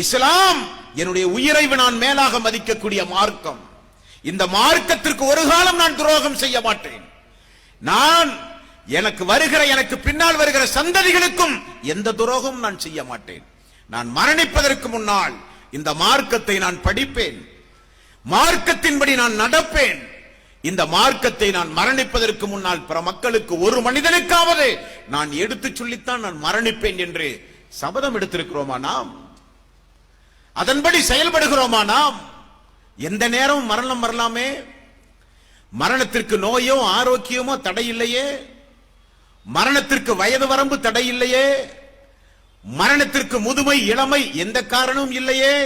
இஸ்லாம் என்னுடைய உயிரை நான் மேலாக மதிக்கக்கூடிய மார்க்கம். இந்த மார்க்கத்திற்கு ஒரு காலம் நான் துரோகம் செய்ய மாட்டேன். நான் எனக்கு பின்னால் வருகிற சந்ததிகளுக்கும் எந்த துரோகம் நான் செய்ய மாட்டேன். நான் மரணிப்பதற்கு முன்னால் இந்த மார்க்கத்தை நான் படிப்பேன், மார்க்கத்தின்படி நான் நடப்பேன். இந்த மார்க்கத்தை நான் மரணிப்பதற்கு முன்னால் பிற மக்களுக்கு ஒரு மனிதனுக்காவது நான் எடுத்து சொல்லித்தான் நான் மரணிப்பேன் என்று சபதம் எடுத்திருக்கிறோமா நாம்? அதன்படி செயல்படுகிறோமா நாம்? எந்த நேரமும் மரணம் வரலாமே. மரணத்திற்கு நோயோ ஆரோக்கியமோ தடை இல்லையே, மரணத்திற்கு வயது வரம்பு தடை இல்லையே, மரணத்திற்கு முதுமை இளமை எந்த காரணமும் இல்லையே.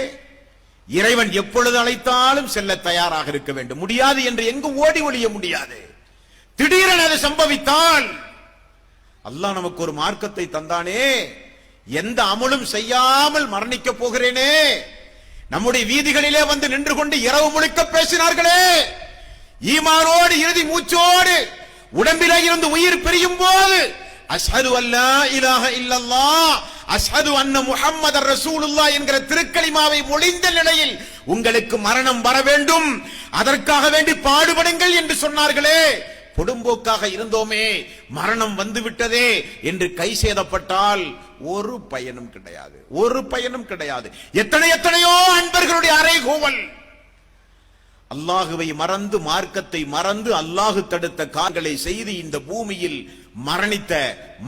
இறைவன் எப்பொழுது அழைத்தாலும் செல்ல தயாராக இருக்க வேண்டும். முடியாது என்று எங்கு ஓடி ஒளிய முடியாது. திடீரென அது சம்பவித்தால் அல்லாஹ் நமக்கு ஒரு மார்க்கத்தை தந்தானே, எந்த அமலும் செய்யாமல் மரணிக்க போகிறேனே, நம்முடைய வீதிகளிலே வந்து நின்று கொண்டு இரவு முழுக்க பேசினார்களே, ஈமானோடு இறுதி மூச்சோடு உடம்பிலே இருந்து உயிர் பிரியும் போது அஷ்ஹது அல்லா இலாஹ இல்லல்லாஹ் அஷ்ஹது அன்ன முஹம்மதர் ரசூலுல்லாஹ் என்கிற திருக்கலிமாவை மொழிந்த நிலையில் உங்களுக்கு மரணம் வர வேண்டும், அதற்காக வேண்டி பாடுபடுங்கள் என்று சொன்னார்களே. பொடும்போக்காக இருந்தோமே, மரணம் வந்து விட்டதே என்று கை சேதப்பட்டால் ஒரு பயனும் கிடையாது, ஒரு பயனும் கிடையாது. எத்தனையோ அன்பர்களுடைய அறைகூவல், அல்லாஹுவை மறந்து மார்க்கத்தை மறந்து அல்லாஹு தடுத்த காரியங்களை செய்து இந்த பூமியில்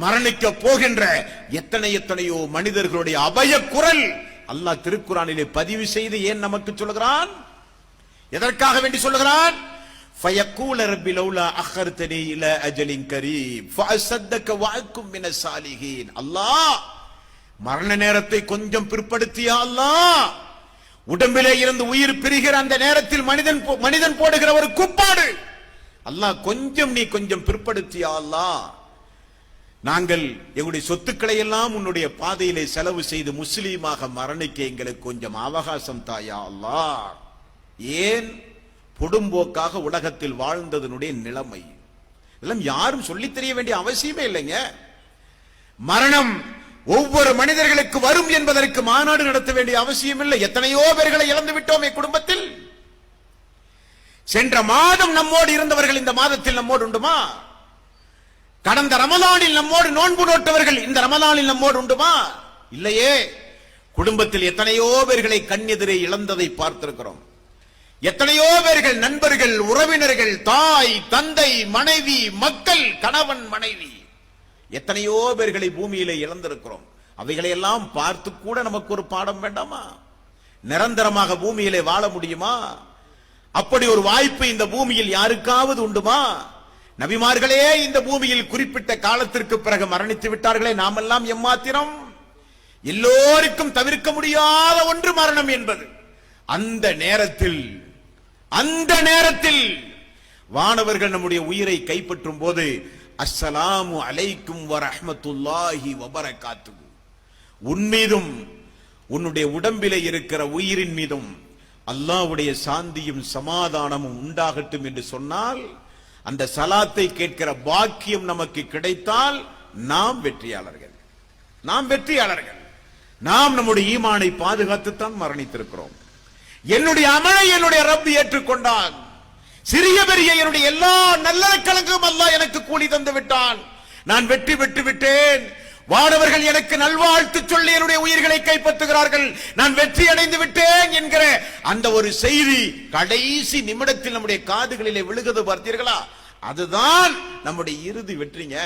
மரணிக்க போகின்ற எத்தனையோ மனிதர்களுடைய அபய குரல் அல்லாஹ் திருக்குரானிலே பதிவு செய்து ஏன் நமக்கு சொல்லுகிறான்? எதற்காக வேண்டி சொல்லுகிறான்? فَيَقُولَ رَبِّ لَوْلَا أَخَّرْتَنِي إِلَى أَجَلٍ قَرِيبٍ فَأَصَدَّقَ وَأَكُن مِنَ الصَّالِحِينَ. அல்லாஹ் மரண நேரத்தை கொஞ்சம் பிற்படுத்தியா அல்லாஹ், உடம்பிலே இருந்து உயிர் பிரிகிற அந்த நேரத்தில் மனிதன் போடுகிற ஒரு கூப்பாடு, அல்லாஹ் நீ கொஞ்சம் பிற்படுத்தியா அல்லாஹ், நாங்கள் எங்களுடைய சொத்துக்களை எல்லாம் உன்னுடைய பாதையிலே செலவு செய்து முஸ்லீமாக மரணிக்க எங்களுக்கு கொஞ்சம் அவகாசம் தாயா அல்லாஹ். ஏன்? பொடும்போக்காக உலகத்தில் வாழ்ந்ததனுடைய நிலைமை எல்லாம் யாரும் சொல்லித் தெரிய வேண்டிய அவசியமே இல்லைங்க. மரணம் ஒவ்வொரு மனிதர்களுக்கு வரும் என்பதற்கு மாநாடு நடத்த வேண்டிய அவசியம் இல்லை. எத்தனையோ பேர்களை இழந்து விட்டோமே குடும்பத்தில். சென்ற மாதம் நம்மோடு இருந்தவர்கள் இந்த மாதத்தில் நம்மோடு உண்டுமா? கடந்த ரமலானில் நம்மோடு நோன்பு நோட்டவர்கள் இந்த ரமலானில் நம்மோடு உண்டுமா? இல்லையே. குடும்பத்தில் எத்தனையோ பேர்களை கண்ணெதிரே இழந்ததை பார்த்திருக்கிறோம். எத்தனையோ பேர்கள், நண்பர்கள், உறவினர்கள், தாய் தந்தை, மனைவி, மக்கள், கணவன் மனைவி, எத்தனையோ பேர்களை பூமியிலே இழந்திருக்கிறோம். அவைகளை எல்லாம் பார்த்து கூட நமக்கு ஒரு பாடம் வேண்டாமா? நிரந்தரமாக பூமியிலே வாழ முடியுமா? அப்படி ஒரு வாய்ப்பு இந்த பூமியில் யாருக்காவது உண்டுமா? நபிமார்களே இந்த பூமியில் குறிப்பிட்ட காலத்திற்கு பிறகு மரணித்து விட்டார்களே, நாமெல்லாம் எம்மாத்திரம்? எல்லோருக்கும் தவிர்க்க முடியாத ஒன்று மரணம் என்பது. அந்த நேரத்தில் வானவர்கள் நம்முடைய உயிரை கைப்பற்றும் போது அஸ்ஸலாமு அலைக்கும் வரஹ்மத்துல்லாஹி வபரகாத்துஹு, உன் மீதும் உன்னுடைய உடம்பிலே இருக்கிற உயிரின் மீதும் அல்லாஹ்வுடைய சாந்தியும் சமாதானமும் உண்டாகட்டும் என்று சொன்னால், அந்த சலாத்தை கேட்கிற பாக்கியம் நமக்கு கிடைத்தால் நாம் வெற்றியாளர்கள். நாம் நம்முடைய ஈமானை பாதுகாத்துத்தான் மரணித்திருக்கிறோம். என்னுடைய அமலை என்னுடைய ரப் ஏற்றுக்கொண்டான். சிறிய பெரிய என்னுடைய எல்லா நல்லறக்களுக்கும் அல்லாஹ் எனக்கு கூலி தந்து விட்டான். நான் வெற்றி பெற்று விட்டேன். வானவர்கள் எனக்கு நல்வாழ்த்து சொல்லி என்னுடைய உயிர்களை கைப்பற்றுகிறார்கள். நான் வெற்றி அடைந்து விட்டேன் என்கிற அந்த ஒரு செய்தி கடைசி நிமிடத்தில் நம்முடைய காதுகளிலே விழுகிறது பார்த்தீர்களா? அதுதான் நம்முடைய இறுதி வெற்றிங்க.